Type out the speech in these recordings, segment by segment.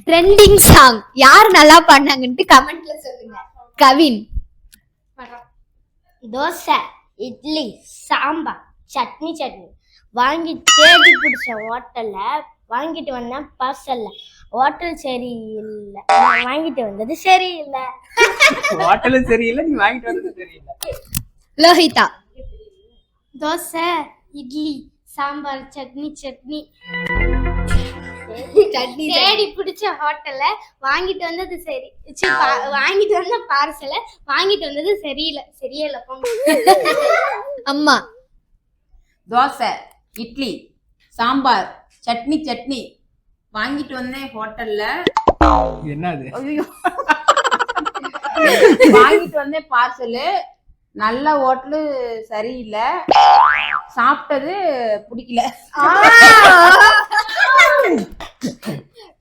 Trending song யார் நல்லா பண்ணாங்கன்னு கமெண்ட்ல சொல்லுங்க. கவின். தோசை, இட்லி, சாம்பார், சட்னி வாங்கி தேடி பிடிச்ச ஹோட்டல்ல வாங்கிட்டு வந்தேன் பார்சல்ல. ஹோட்டல் சரியில்லை, வாங்கிட்டு வந்தது சரியில்லை. ஹோட்டலும் சரியில்லை, நீ வாங்கிட்டு வந்தது சரியில்லை. லோஹிதா. தோசை, இட்லி, சாம்பார், சட்னி தேடி பிடிச்ச ஹோட்டல்ல வாங்கிட்டு வந்தது சரி, வாங்கிட்டு வந்த பார்சல வாங்கிட்டு வந்தது சரியில்லை. அம்மா. தோசை, இட்லி, சாம்பார், சட்னி வாங்கிட்டு வந்தேன் ஹோட்டல்ல. என்னது? வாங்கிட்டு வந்தேன் பார்சலு, நல்ல ஹோட்டலு சரியில்லை, சாப்பிட்டது பிடிக்கல.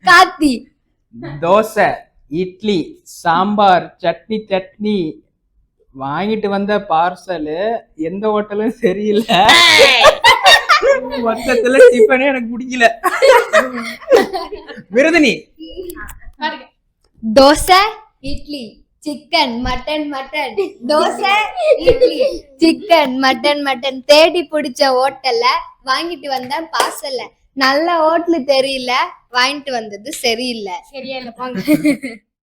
கார்த்தி. தோசை, இட்லி, சாம்பார், சட்னி வாங்கிட்டு வந்த பார்சலு எந்த ஹோட்டலும் சரியில்லை, மொத்தத்துல டிஃபனே எனக்கு பிடிக்கல. விருதினி. Dosa, idli, chicken mutton dosa, idli, chicken mutton தேடி பிடிச்ச ஹோட்டல்ல வாங்கிட்டு வந்தேன் பார்சல்ல. நல்ல ஹோட்டல் தெரியல, வாங்கிட்டு வந்தது சரியில்லை.